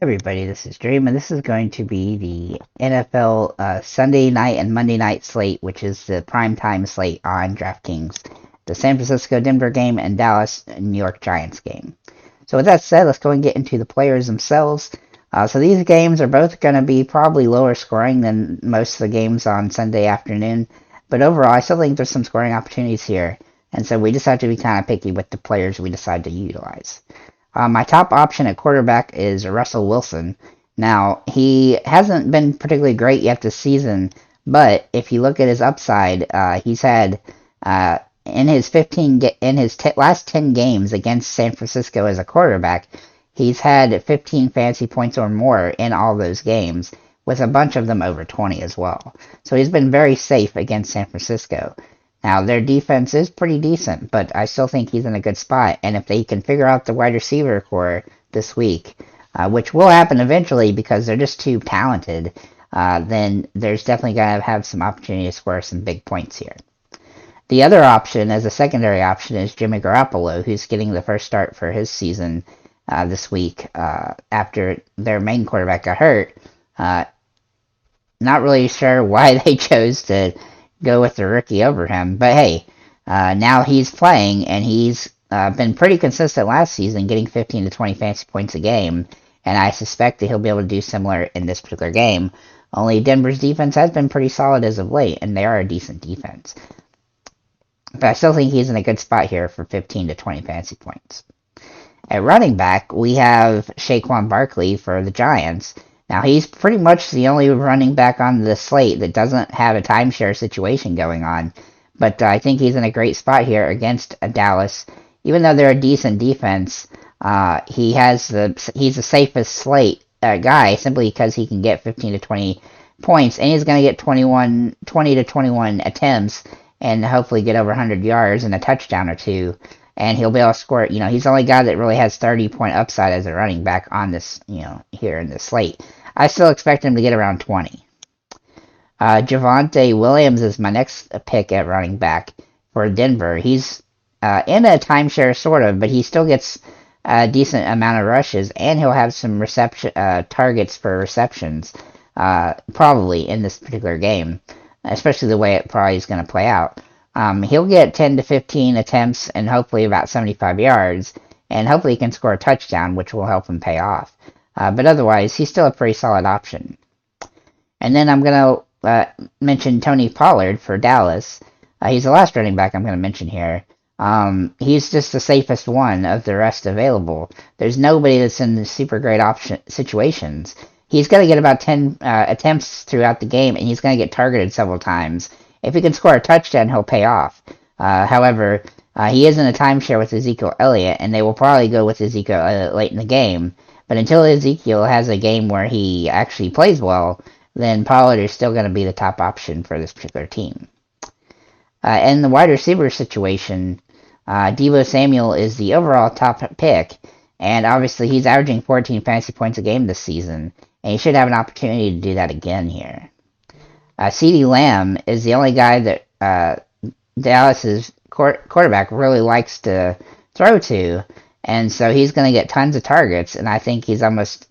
Everybody, this is Dream, and this is going to be the NFL Sunday night and Monday night slate, which is the primetime slate on DraftKings. The San Francisco-Denver game and Dallas-New York Giants game. So with that said, let's go and get into the players themselves. So these games are both going to be probably lower scoring than most of the games on Sunday afternoon, but overall, I still think there's some scoring opportunities here, and so we just have to be kind of picky with the players we decide to utilize. My top option at quarterback is Russell Wilson. Now, he hasn't been particularly great yet this season, but if you look at his upside, he's had in his last 10 games against San Francisco as a quarterback, he's had 15 fantasy points or more in all those games, with a bunch of them over 20 as well. So he's been very safe against San Francisco. Now, their defense is pretty decent, but I still think he's in a good spot. And if they can figure out the wide receiver core this week, which will happen eventually because they're just too talented, then there's definitely going to have some opportunity to score some big points here. The other option, as a secondary option, is Jimmy Garoppolo, who's getting the first start for his season this week after their main quarterback got hurt. Not really sure why they chose to go with the rookie over him. But hey, now he's playing, and he's been pretty consistent last season, getting 15 to 20 fantasy points a game, and I suspect that he'll be able to do similar in this particular game. Only Denver's defense has been pretty solid as of late, and they are a decent defense. But I still think he's in a good spot here for 15 to 20 fantasy points. At running back, we have Saquon Barkley for the Giants. Now, he's pretty much the only running back on the slate that doesn't have a timeshare situation going on, but I think he's in a great spot here against Dallas. Even though they're a decent defense, he's the safest slate guy simply because he can get 15 to 20 points, and he's going to get 20 to 21 attempts and hopefully get over 100 yards and a touchdown or two. And he'll be able to score. He's the only guy that really has 30-point upside as a running back on this, here in this slate. I still expect him to get around 20. Javonte Williams is my next pick at running back for Denver. He's in a timeshare, sort of, but he still gets a decent amount of rushes, and he'll have some targets for receptions, probably in this particular game, especially the way it probably is going to play out. He'll get 10 to 15 attempts and hopefully about 75 yards, and hopefully he can score a touchdown, which will help him pay off. But otherwise, he's still a pretty solid option. And then I'm going to mention Tony Pollard for Dallas. He's the last running back I'm going to mention here. He's just the safest one of the rest available. There's nobody that's in the super great situations. He's going to get about 10 attempts throughout the game, and he's going to get targeted several times. If he can score a touchdown, he'll pay off. However, he is in a timeshare with Ezekiel Elliott, and they will probably go with Ezekiel Elliott late in the game. But until Ezekiel has a game where he actually plays well, then Pollard is still going to be the top option for this particular team. In the wide receiver situation, Deebo Samuel is the overall top pick, and obviously he's averaging 14 fantasy points a game this season, and he should have an opportunity to do that again here. CeeDee Lamb is the only guy that Dallas's quarterback really likes to throw to, and so he's going to get tons of targets, and I think he's almost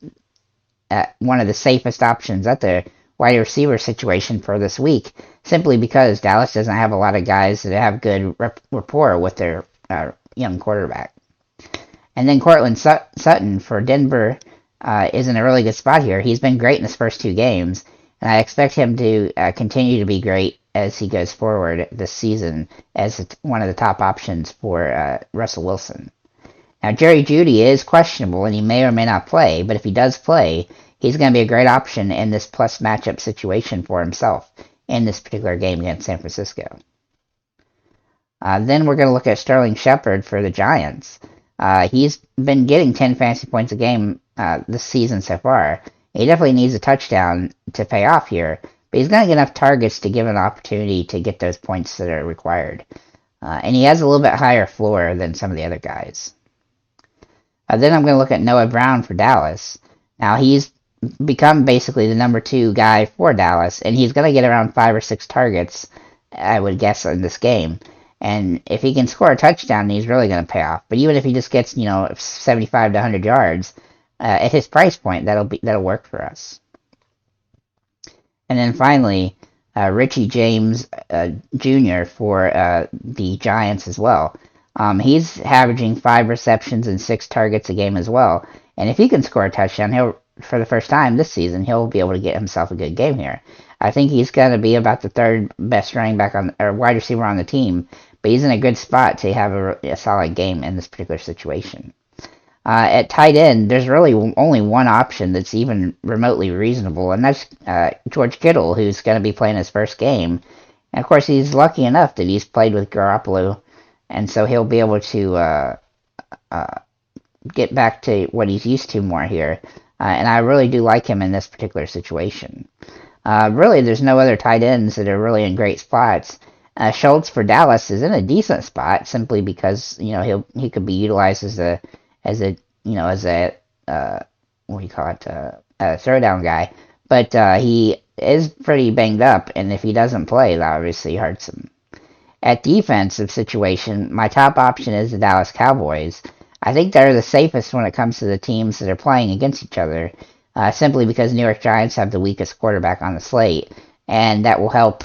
one of the safest options at the wide receiver situation for this week, simply because Dallas doesn't have a lot of guys that have good rapport with their young quarterback. And then Cortland Sutton for Denver is in a really good spot here. He's been great in his first two games, and I expect him to continue to be great as he goes forward this season as one of the top options for Russell Wilson. Now, Jerry Jeudy is questionable, and he may or may not play, but if he does play, he's going to be a great option in this plus matchup situation for himself in this particular game against San Francisco. Then we're going to look at Sterling Shepard for the Giants. He's been getting 10 fantasy points a game this season so far. He definitely needs a touchdown to pay off here, but he's going to get enough targets to give an opportunity to get those points that are required. And he has a little bit higher floor than some of the other guys. Then I'm going to look at Noah Brown for Dallas. Now, he's become basically the number 2 guy for Dallas, and he's going to get around 5 or 6 targets, I would guess, in this game. And if he can score a touchdown, he's really going to pay off. But even if he just gets, 75 to 100 yards, at his price point, that'll work for us. And then finally, Richie James Jr. for the Giants as well. He's averaging 5 receptions and 6 targets a game as well. And if he can score a touchdown, he'll, for the first time this season, he'll be able to get himself a good game here. I think he's going to be about the third best running back or wide receiver on the team, but he's in a good spot to have a solid game in this particular situation. At tight end, there's really only one option that's even remotely reasonable, and that's George Kittle, who's going to be playing his first game. And of course, he's lucky enough that he's played with Garoppolo, and so he'll be able to get back to what he's used to more here. And I really do like him in this particular situation. Really, there's no other tight ends that are really in great spots. Schultz for Dallas is in a decent spot simply because he could be utilized as a what do you call it, a throwdown guy, but he is pretty banged up, and if he doesn't play, that obviously hurts him. At defensive situation, my top option is the Dallas Cowboys. I think they're the safest when it comes to the teams that are playing against each other, simply because New York Giants have the weakest quarterback on the slate, and that will help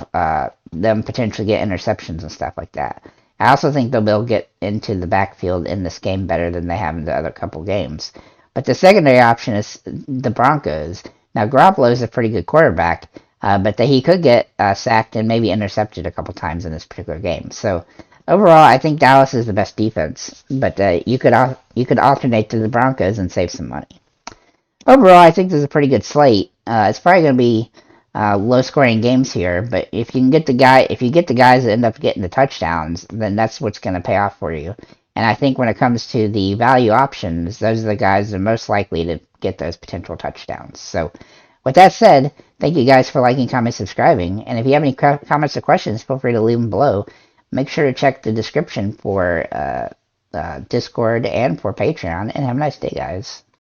them potentially get interceptions and stuff like that. I also think they'll be able to get into the backfield in this game better than they have in the other couple games. But the secondary option is the Broncos. Now, Garoppolo is a pretty good quarterback, but he could get sacked and maybe intercepted a couple times in this particular game. So overall, I think Dallas is the best defense, but you could alternate to the Broncos and save some money. Overall, I think this is a pretty good slate. It's probably going to be low-scoring games here, but if you get the guys that end up getting the touchdowns, then that's what's going to pay off for you. And I think when it comes to the value options, those are the guys that are most likely to get those potential touchdowns. So, with that said, thank you guys for liking, commenting, subscribing. And if you have any comments or questions, feel free to leave them below. Make sure to check the description for Discord and for Patreon. And have a nice day, guys.